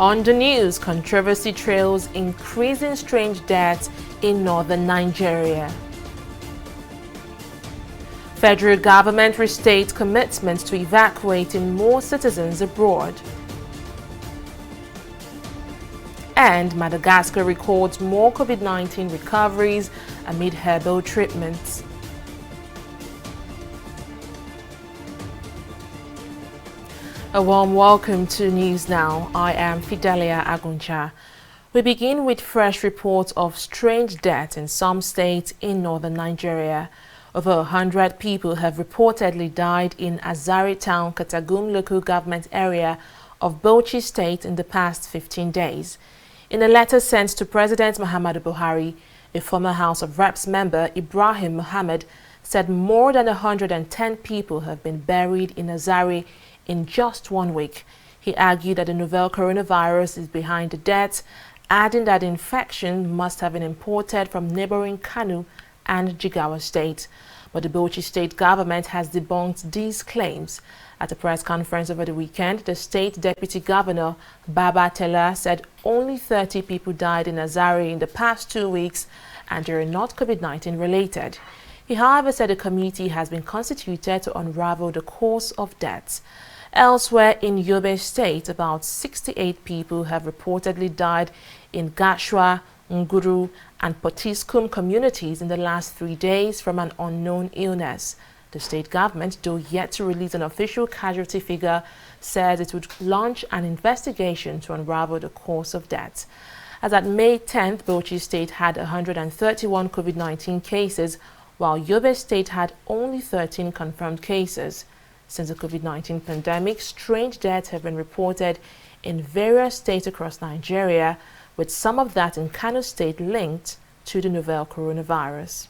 On the news, controversy trails increasing strange deaths in northern Nigeria. Federal government restates commitments to evacuating more citizens abroad. And Madagascar records more COVID-19 recoveries amid herbal treatments. A warm welcome to News Now. I am Fidelia Aguncha. We begin with fresh reports of strange deaths in some states in northern Nigeria. Over 100 people have reportedly died in Azare Town, Katagum local government area of Bauchi State in the past 15 days. In a letter sent to President Muhammadu Buhari, a former House of Reps member, Ibrahim Muhammad, said more than 110 people have been buried in Azare in just 1 week. He argued that the novel coronavirus is behind the deaths, adding that the infection must have been imported from neighboring Kano and Jigawa State. But the Bauchi State government has debunked these claims. At a press conference over the weekend, the state deputy governor, Baba Tella, said only 30 people died in Azare in the past 2 weeks and they are not COVID-19 related. He, however, said a committee has been constituted to unravel the cause of deaths. Elsewhere in Yobe State, about 68 people have reportedly died in Gashua, Nguru, and Potiskum communities in the last 3 days from an unknown illness. The state government, though yet to release an official casualty figure, says it would launch an investigation to unravel the cause of deaths. As at May 10th, Bauchi State had 131 COVID-19 cases, while Yobe State had only 13 confirmed cases. Since the COVID-19 pandemic, strange deaths have been reported in various states across Nigeria, with some of that in Kano State linked to the novel coronavirus.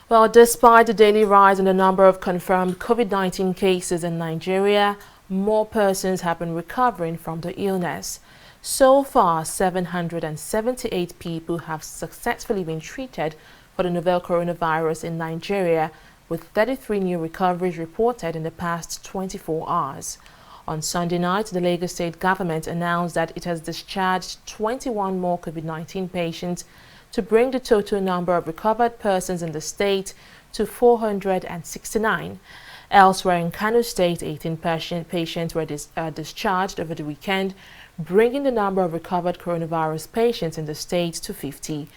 Well, despite the daily rise in the number of confirmed COVID-19 cases in Nigeria, more persons have been recovering from the illness. So far, 778 people have successfully been treated for the novel coronavirus in Nigeria, with 33 new recoveries reported in the past 24 hours. On Sunday night, the Lagos State government announced that it has discharged 21 more COVID-19 patients to bring the total number of recovered persons in the state to 469. Elsewhere in Kano State, 18 patients were discharged over the weekend, bringing the number of recovered coronavirus patients in the state to 50.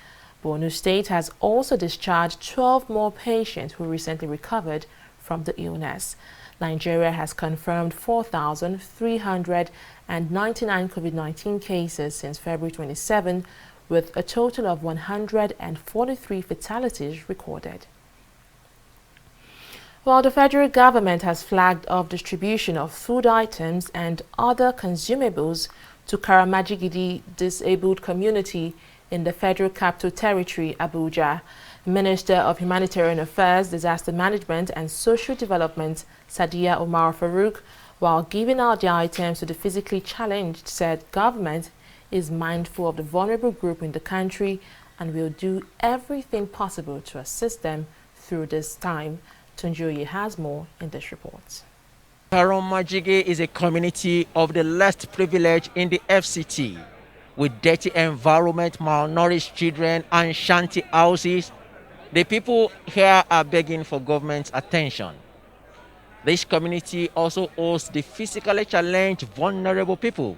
Borno State has also discharged 12 more patients who recently recovered from the illness. Nigeria has confirmed 4,399 COVID-19 cases since February 27, with a total of 143 fatalities recorded. While the federal government has flagged off distribution of food items and other consumables to Karamajigidi disabled community in the Federal Capital Territory, Abuja, Minister of Humanitarian Affairs, Disaster Management and Social Development, Sadiya Omar Farouk, while giving out the items to the physically challenged, said government is mindful of the vulnerable group in the country and will do everything possible to assist them through this time. Tunjoye has more in this report. Karamajige is a community of the less privileged in the FCT, with dirty environment, malnourished children and shanty houses. The people here are begging for government's attention. This community also hosts the physically challenged, vulnerable people.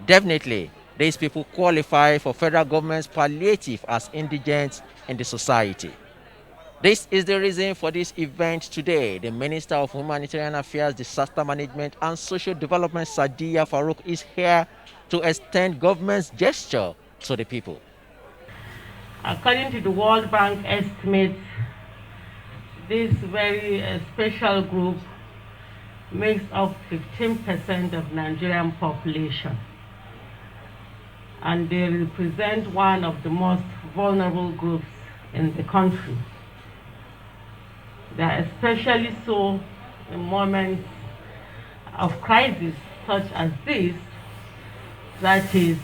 Definitely, these people qualify for federal government's palliative as indigents in the society. This is the reason for this event today. The Minister of Humanitarian Affairs, Disaster Management and Social Development, Sadiya Farouk, is here to extend government's gesture to the people. According to the World Bank estimates, this very special group makes up 15% of Nigerian population, and they represent one of the most vulnerable groups in the country. They are especially so in moments of crisis such as this, that is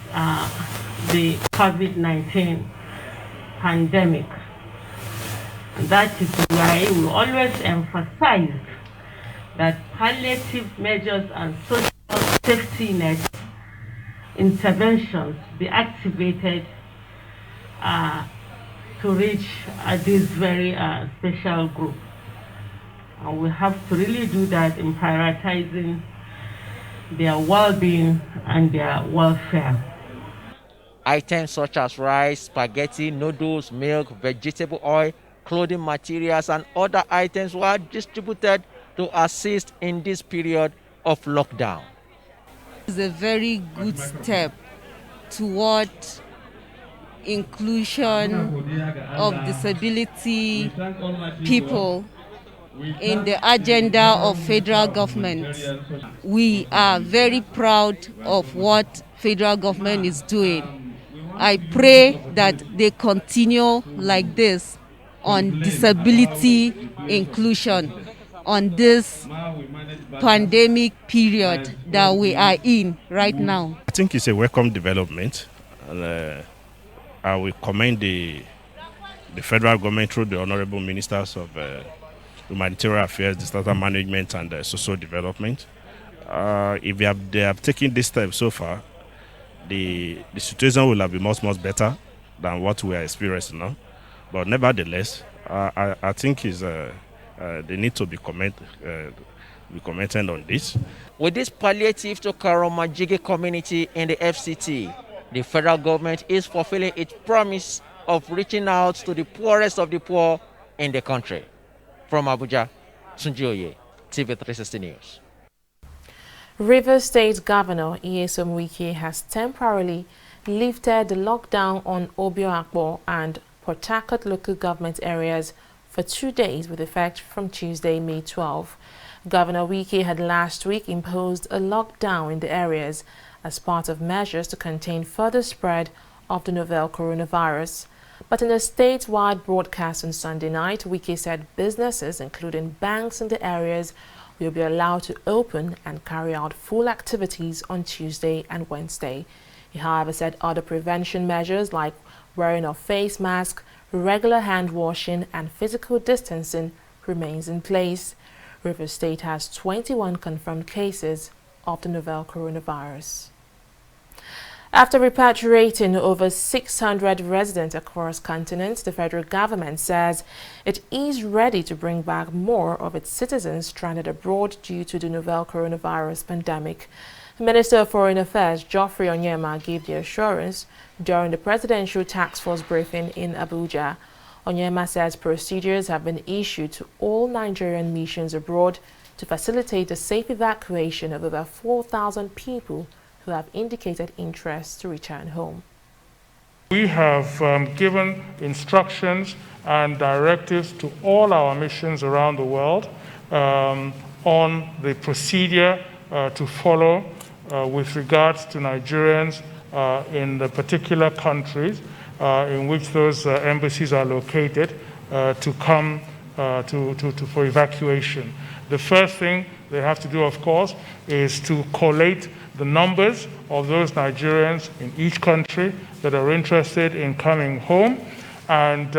the COVID-19 pandemic. And that is why we always emphasize that palliative measures and social safety nets interventions be activated to reach this very special group. And we have to really do that in prioritizing their well-being and their welfare. Items such as rice, spaghetti, noodles, milk, vegetable oil, clothing materials, and other items were distributed to assist in this period of lockdown. It's a very good step toward inclusion of disability people in the agenda of federal government. We are very proud of what federal government is doing. I pray that they continue like this on disability inclusion on this pandemic period that we are in right now. I think it's a welcome development. And, I will commend the federal government through the honorable ministers of humanitarian affairs, disaster management, and social development. If they have taken this step so far, the situation will have been much better than what we are experiencing now. But nevertheless, I think they need to be commented on this. With this palliative to Karomajige community in the FCT, the federal government is fulfilling its promise of reaching out to the poorest of the poor in the country. From Abuja, Sunjioye, TV360 News. Rivers State Governor Nyesom Wike has temporarily lifted the lockdown on Obioakpo and Port Harcourt local government areas for 2 days with effect from Tuesday, May 12. Governor Wike had last week imposed a lockdown in the areas as part of measures to contain further spread of the novel coronavirus. But in a statewide broadcast on Sunday night, Wike said businesses, including banks in the areas, will be allowed to open and carry out full activities on Tuesday and Wednesday. He, however, said other prevention measures like wearing of face masks, regular hand washing and physical distancing remains in place. Rivers State has 21 confirmed cases of the novel coronavirus. After repatriating over 600 residents across continents, the federal government says it is ready to bring back more of its citizens stranded abroad due to the novel coronavirus pandemic. Minister of Foreign Affairs Geoffrey Onyema gave the assurance during the presidential task force briefing in Abuja. Onyema says procedures have been issued to all Nigerian missions abroad to facilitate the safe evacuation of over 4,000 people who have indicated interest to return home. We have given instructions and directives to all our missions around the world on the procedure to follow with regards to Nigerians in the particular countries in which those embassies are located to come for evacuation. The first thing they have to do, of course, is to collate the numbers of those Nigerians in each country that are interested in coming home and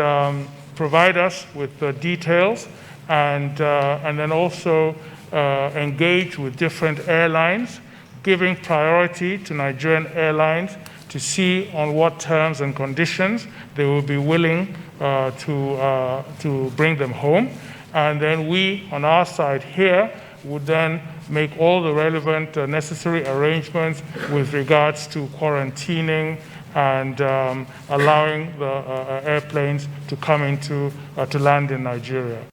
provide us with the details and then also engage with different airlines, giving priority to Nigerian airlines to see on what terms and conditions they will be willing to bring them home. And then we, on our side here, would then make all the relevant necessary arrangements with regards to quarantining and allowing the airplanes to come into, to land in Nigeria.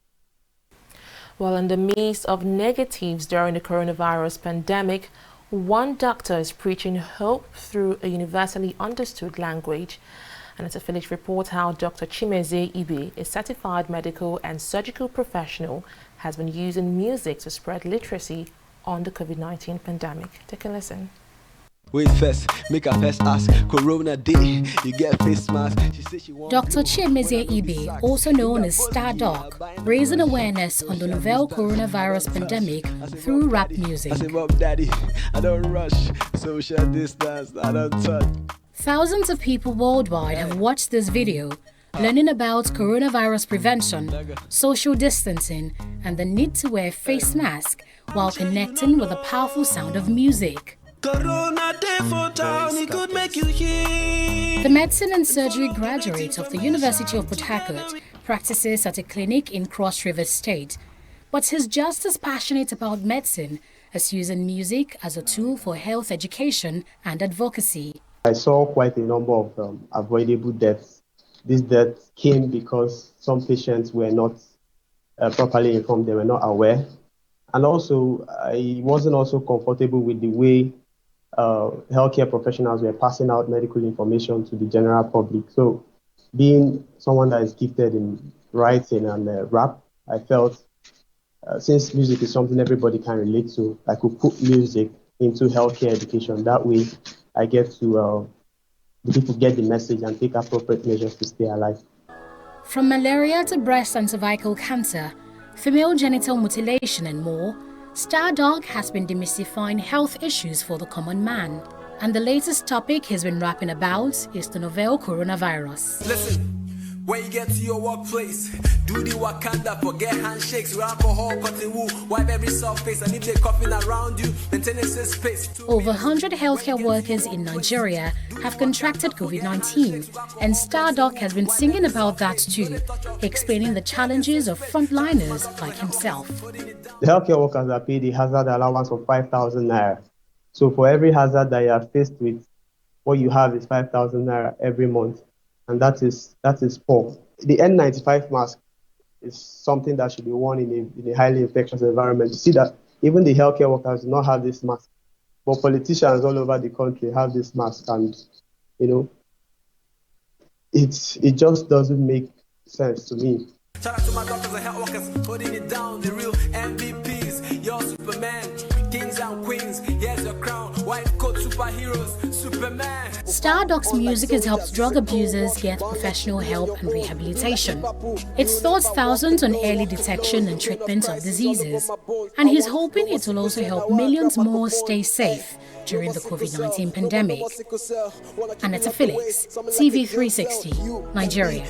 Well, in the midst of negatives during the coronavirus pandemic, one doctor is preaching hope through a universally understood language. And it's a Village report how Dr. Chim, a certified medical and surgical professional, has been using music to spread literacy on the COVID-19 pandemic. Take a listen. Wait first, make a first ask. Corona day, you get face mask. Dr. Chim, also known as Star Doc, raising awareness on the novel coronavirus pandemic through rap music. I say, Mom, Daddy, I don't rush, social distance, I don't touch. Thousands of people worldwide have watched this video, learning about coronavirus prevention, social distancing, and the need to wear face mask while connecting with the powerful sound of music. The medicine and surgery graduate of the University of Port Harcourt practices at a clinic in Cross River State, but he's just as passionate about medicine as using music as a tool for health education and advocacy. I saw quite a number of avoidable deaths. These deaths came because some patients were not properly informed, they were not aware. And also, I wasn't also comfortable with the way healthcare professionals were passing out medical information to the general public. So being someone that is gifted in writing and rap, I felt since music is something everybody can relate to, I could put music into healthcare education. That way I get to, the people get the message and take appropriate measures to stay alive. From malaria to breast and cervical cancer, female genital mutilation and more, Stardog has been demystifying health issues for the common man. And the latest topic he's been rapping about is the novel coronavirus. Listen, when you get to your workplace, do the Wakanda, forget handshakes, with alcohol, cotton wool, wipe every soft face, and if they're coughing around you, maintain a safe space. Over 100 healthcare workers in Nigeria have contracted COVID-19, and Stardog has been singing about that too, explaining the challenges of frontliners like himself. The healthcare workers are paid a hazard allowance of 5,000 naira. So for every hazard that you are faced with, what you have is 5,000 naira every month, and that is poor. The N95 mask is something that should be worn in a highly infectious environment. You see that even the healthcare workers do not have this mask, but politicians all over the country have this mask, and it just doesn't make sense to me. Shout out to my doctors and health workers holding it down, the real MVPs, your Superman, kings and queens, here's your crown, white coat superheroes, Superman. Stardog's music has helped drug abusers get professional help and rehabilitation. It's taught thousands on early detection and treatment of diseases, and he's hoping it will also help millions more stay safe during the COVID-19 pandemic. Anetta Felix, TV360, Nigeria.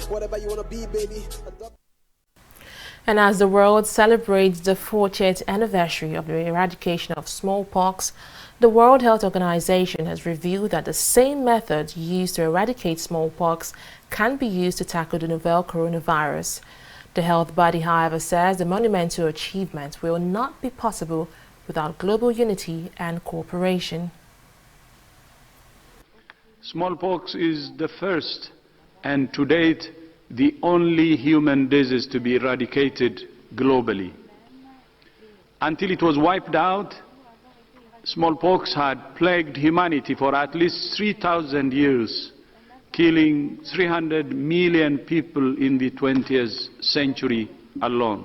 And as the world celebrates the 40th anniversary of the eradication of smallpox, the World Health Organization has revealed that the same methods used to eradicate smallpox can be used to tackle the novel coronavirus. The health body, however, says the monumental achievement will not be possible without global unity and cooperation. Smallpox is the first and to date the only human disease to be eradicated globally. Until it was wiped out, smallpox had plagued humanity for at least 3,000 years, killing 300 million people in the 20th century alone.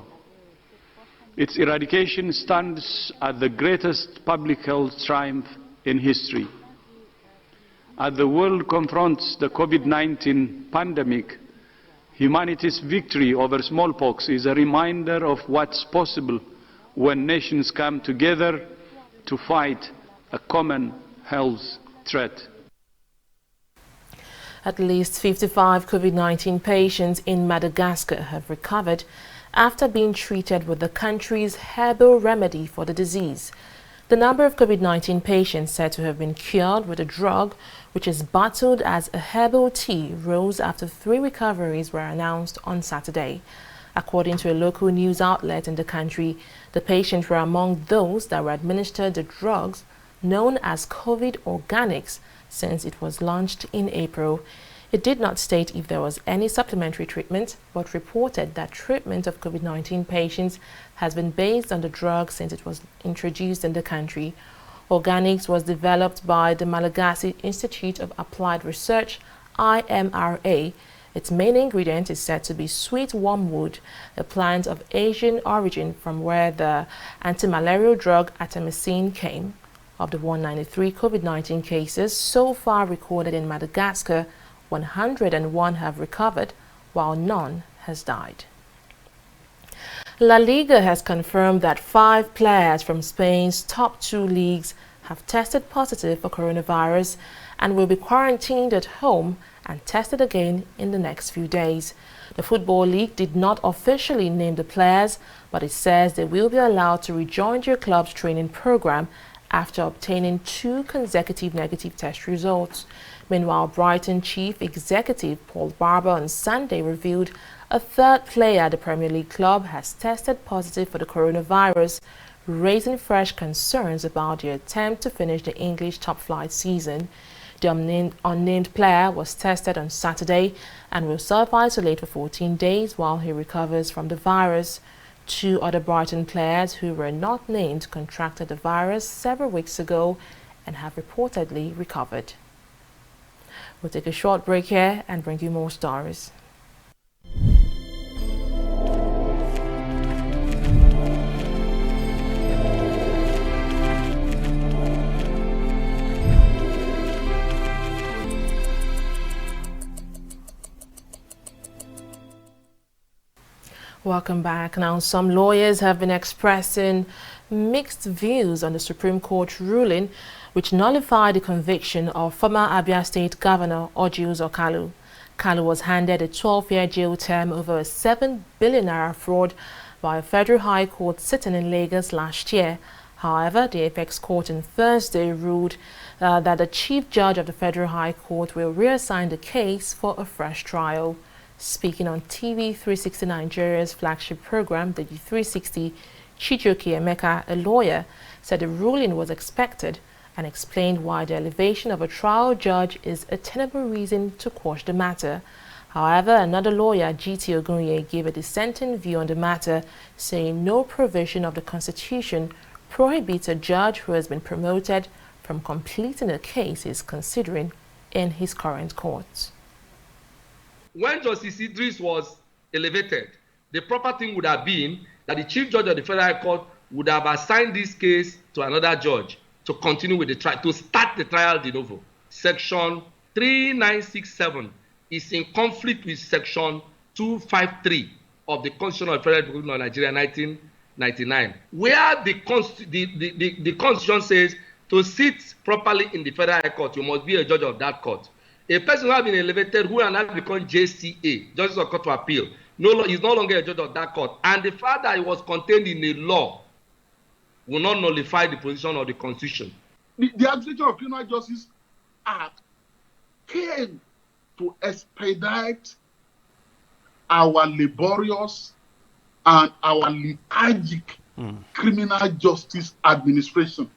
Its eradication stands as the greatest public health triumph in history. As the world confronts the COVID-19 pandemic, humanity's victory over smallpox is a reminder of what's possible when nations come together to fight a common health threat. At least 55 COVID-19 patients in Madagascar have recovered after being treated with the country's herbal remedy for the disease. The number of COVID-19 patients said to have been cured with a drug which is bottled as a herbal tea rose after 3 recoveries were announced on Saturday. According to a local news outlet in the country, the patients were among those that were administered the drugs known as COVID Organics since it was launched in April. It did not state if there was any supplementary treatment, but reported that treatment of COVID-19 patients has been based on the drug since it was introduced in the country. Organics was developed by the Madagascar Institute of Applied Research, IMRA. Its main ingredient is said to be sweet wormwood, a plant of Asian origin from where the anti-malarial drug Amosun came. Of the 193 COVID-19 cases so far recorded in Madagascar, 101 have recovered, while none has died. La Liga has confirmed that 5 players from Spain's top 2 leagues have tested positive for coronavirus and will be quarantined at home and tested again in the next few days. The Football League did not officially name the players, but it says they will be allowed to rejoin their club's training program after obtaining 2 consecutive negative test results. Meanwhile, Brighton chief executive Paul Barber on Sunday revealed a third player at the Premier League club has tested positive for the coronavirus, raising fresh concerns about the attempt to finish the English top-flight season. The unnamed player was tested on Saturday and will self-isolate for 14 days while he recovers from the virus. 2 other Brighton players who were not named contracted the virus several weeks ago and have reportedly recovered. We'll take a short break here and bring you more stories. Welcome back. Now, some lawyers have been expressing mixed views on the Supreme Court ruling which nullified the conviction of former Abia State Governor Orji Uzor Kalu. Kalu was handed a 12-year jail term over a 7 billion naira fraud by a federal high court sitting in Lagos last year. However, the Apex Court on Thursday ruled that the Chief Judge of the Federal High Court will reassign the case for a fresh trial. Speaking on TV360 Nigeria's flagship program, the TV360, Chijioke Emeka, a lawyer, said the ruling was expected and explained why the elevation of a trial judge is a tenable reason to quash the matter. However, another lawyer, GT Ogunye, gave a dissenting view on the matter, saying no provision of the Constitution prohibits a judge who has been promoted from completing a case he is considering in his current court. When Justice Idris was elevated, the proper thing would have been that the Chief Judge of the Federal High Court would have assigned this case to another judge to continue with the trial, to start the trial de novo. Section 3967 is in conflict with Section 253 of the Constitution of the Federal Republic of Nigeria 1999, where the Constitution says to sit properly in the Federal High Court, you must be a judge of that court. A person who has been elevated, who has now become JCA, Justice of Court to Appeal, is no longer a judge of that court. And the fact that it was contained in a law will not nullify the position of the Constitution. The Administration of Criminal Justice Act came to expedite our laborious and our lethargic criminal justice administration.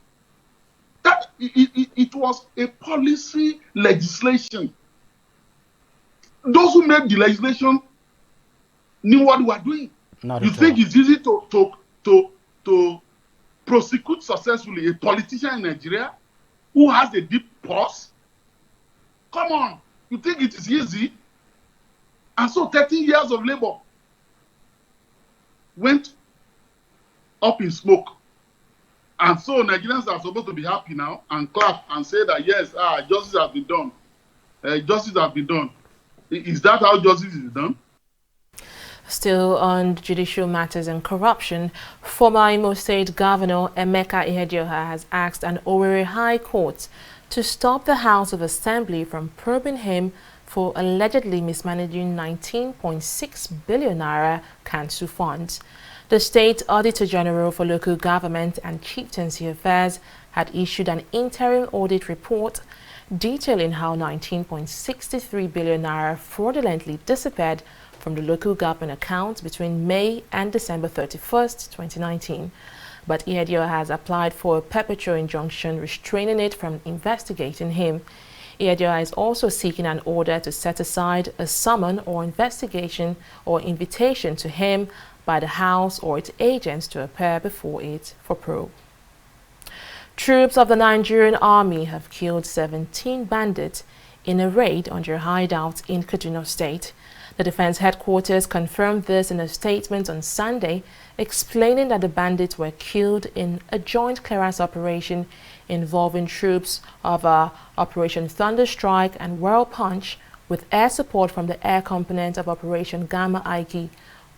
That it was a policy legislation. Those who made the legislation knew what they were doing. You think it's easy to prosecute successfully a politician in Nigeria who has a deep purse? Come on, you think it is easy? And so 13 years of labor went up in smoke. And so Nigerians are supposed to be happy now and clap and say that yes, justice has been done. Justice has been done. Is that how justice is done? Still on judicial matters and corruption, former Imo State Governor Emeka Ihedioha has asked an Owerri High Court to stop the House of Assembly from probing him for allegedly mismanaging 19.6 billion naira council funds. The State Auditor General for Local Government and Chieftaincy Affairs had issued an interim audit report detailing how 19.63 billion naira fraudulently disappeared from the local government accounts between May and December 31st, 2019. But Ihedioha has applied for a perpetual injunction restraining it from investigating him. Ihedioha is also seeking an order to set aside a summon or investigation or invitation to him by the House or its agents to appear before it for probe. Troops of the Nigerian army have killed 17 bandits in a raid on their hideouts in Kaduna State. The Defense Headquarters confirmed this in a statement on Sunday, explaining that the bandits were killed in a joint clearance operation involving troops of Operation Thunderstrike and Whirl Punch, with air support from the air component of Operation Gamma Ike.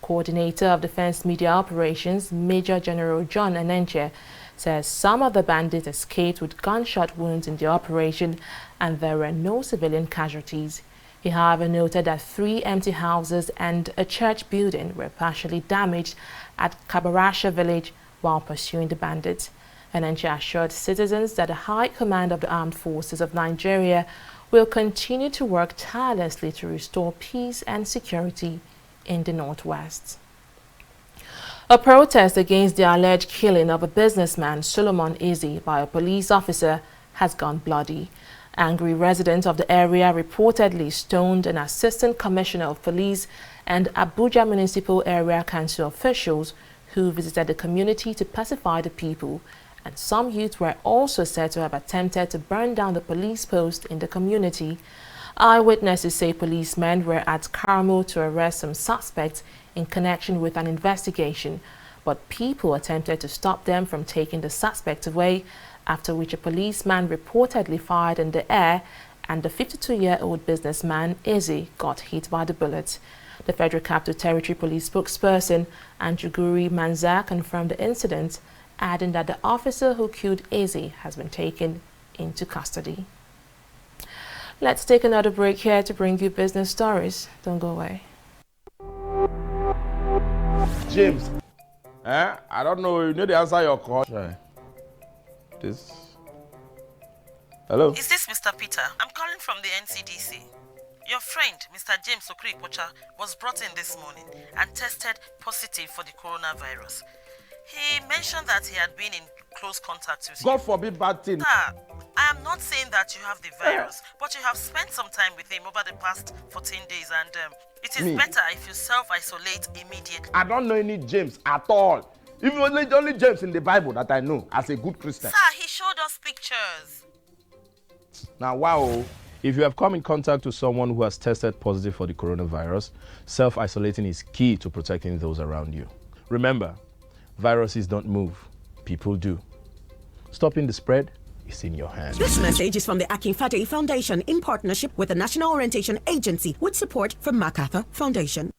Coordinator of Defense Media Operations, Major General John Enenche, says some of the bandits escaped with gunshot wounds in the operation and there were no civilian casualties. He, however, noted that 3 empty houses and a church building were partially damaged at Kabarasha village while pursuing the bandits. Enenche assured citizens that the High Command of the Armed Forces of Nigeria will continue to work tirelessly to restore peace and security in the Northwest. A protest against the alleged killing of a businessman, Solomon Izzy, by a police officer has gone bloody. Angry residents of the area reportedly stoned an assistant commissioner of police and Abuja Municipal Area Council officials who visited the community to pacify the people, and some youth were also said to have attempted to burn down the police post in the community. Eyewitnesses say policemen were at Carmel to arrest some suspects in connection with an investigation, but people attempted to stop them from taking the suspect away, after which a policeman reportedly fired in the air and the 52-year-old businessman Izzy got hit by the bullet. The Federal Capital Territory Police spokesperson Anjuguri Manza confirmed the incident, adding that the officer who killed Izzy has been taken into custody. Let's take another break here to bring you business stories. Don't go away. James, I don't know, you know the answer your call. Try. This. Hello? Is this Mr. Peter? I'm calling from the NCDC. Your friend, Mr. James Okripocha, was brought in this morning and tested positive for the coronavirus. He mentioned that he had been in close contact with you. God forbid bad thing. Sir, I am not saying that you have the virus, but you have spent some time with him over the past 14 days and it is better if you self-isolate immediately. I don't know any James at all. Even only James in the Bible that I know as a good Christian. Sir, he showed us pictures. Now, wow. If you have come in contact with someone who has tested positive for the coronavirus, self-isolating is key to protecting those around you. Remember, viruses don't move, people do. Stopping the spread is in your hands. This message is from the Akinfade Foundation in partnership with the National Orientation Agency with support from MacArthur Foundation.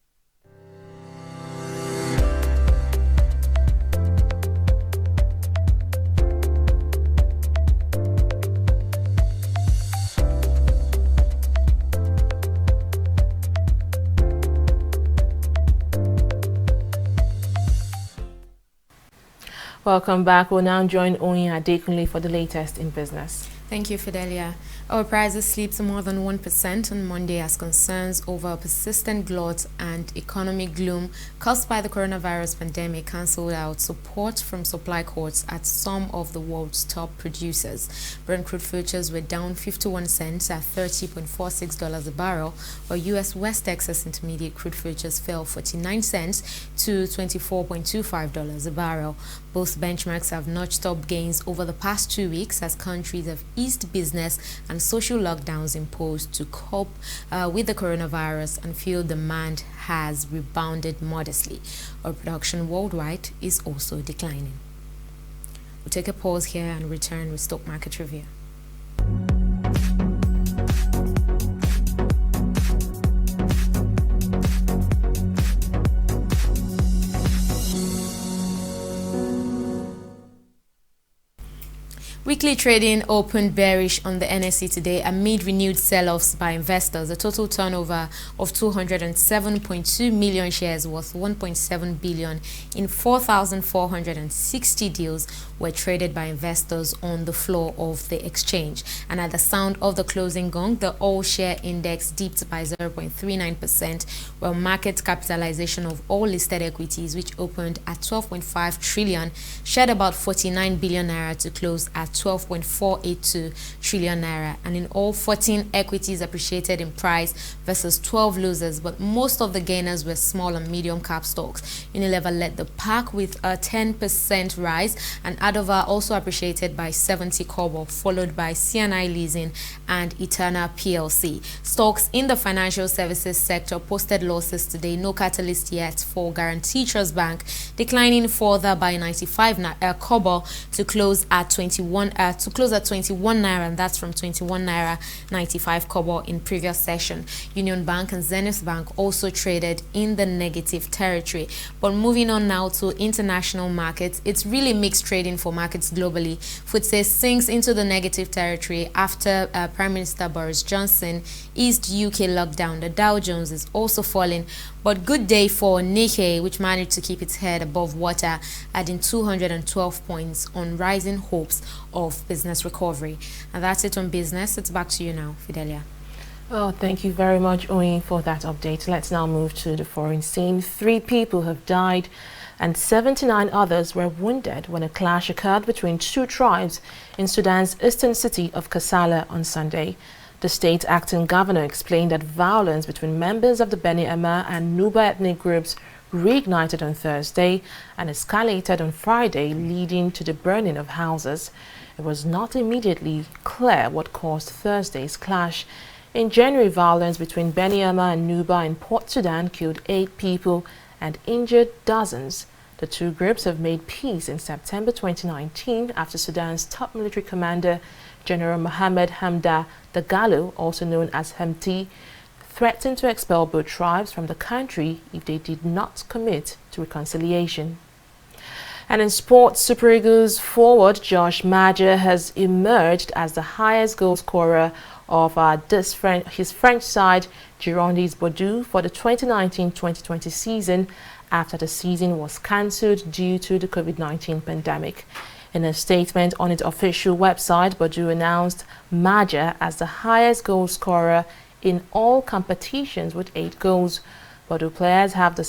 Welcome back. We'll now join Ibikunle for the latest in business. Thank you, Fidelia. Oil prices slipped more than 1% on Monday as concerns over persistent glut and economic gloom caused by the coronavirus pandemic cancelled out support from supply cuts at some of the world's top producers. Brent crude futures were down 51 cents at $30.46 a barrel, while U.S. West Texas Intermediate crude futures fell 49 cents to $24.25 a barrel. Both benchmarks have notched up gains over the past 2 weeks as countries have eased business and social lockdowns imposed to cope with the coronavirus, and fuel demand has rebounded modestly. Oil production worldwide is also declining. We'll take a pause here and return with stock market review. Weekly trading opened bearish on the NSE today amid renewed sell-offs by investors. A total turnover of 207.2 million shares worth 1.7 billion in 4,460 deals were traded by investors on the floor of the exchange. And at the sound of the closing gong, the all-share index dipped by 0.39%, while market capitalization of all listed equities, which opened at 12.5 trillion, shed about 49 billion naira to close at 12.482 trillion naira, and in all 14 equities appreciated in price versus 12 losers, but most of the gainers were small and medium cap stocks. Unilever led the pack with a 10% rise, and Adova also appreciated by 70 kobo, followed by CNI Leasing and Eterna PLC. Stocks in the financial services sector posted losses today, no catalyst yet for Guarantee Trust Bank, declining further by 95 kobo to close at 21 to close at 21 naira, and that's from 21 naira 95 kobo in previous session. Union Bank and Zenith Bank also traded in the negative territory. But moving on now to international markets, it's really mixed trading for markets globally. FTSE sinks into the negative territory after Prime Minister Boris Johnson eased UK lockdown. The Dow Jones is also falling, but good day for Nikkei, which managed to keep its head above water, adding 212 points on rising hopes of business recovery. And that's it on business. It's back to you now, Fidelia. Well, thank you very much, Oyin, for that update. Let's now move to the foreign scene. 3 people have died and 79 others were wounded when a clash occurred between 2 tribes in Sudan's eastern city of Kassala on Sunday. The state acting governor explained that violence between members of the Beni Ama and Nuba ethnic groups reignited on Thursday and escalated on Friday, leading to the burning of houses. It was not immediately clear what caused Thursday's clash. In January, violence between Beni Ama and Nuba in Port Sudan killed 8 people and injured dozens. The 2 groups have made peace in September 2019 after Sudan's top military commander, General Mohammed Hamda Dagalo, also known as Hemti, threatened to expel both tribes from the country if they did not commit to reconciliation. And in sports, Super Eagles forward Josh Maja has emerged as the highest goal scorer of his French side, Girondins Bordeaux, for the 2019-2020 season after the season was cancelled due to the COVID-19 pandemic. In a statement on its official website, Bordeaux announced Maja as the highest goal scorer in all competitions with 8 goals. 3 Bordeaux players have the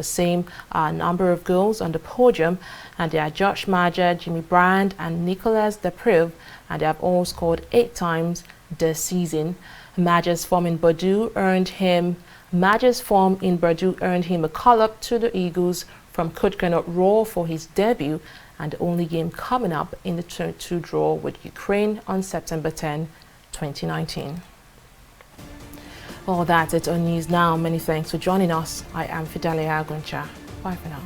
same number of goals on the podium, and they are Josh Maja, Jimmy Brand and Nicolas Depreuve, and they have all scored 8 times this season. Maja's form in Bordeaux earned him a call-up to the Eagles from Coach Gernot Rohr for his debut, and the only game coming up in the 2 draw with Ukraine on September 10, 2019. Well, that's it on News Now. Many thanks for joining us. I am Fidelia Aguncha. Bye for now.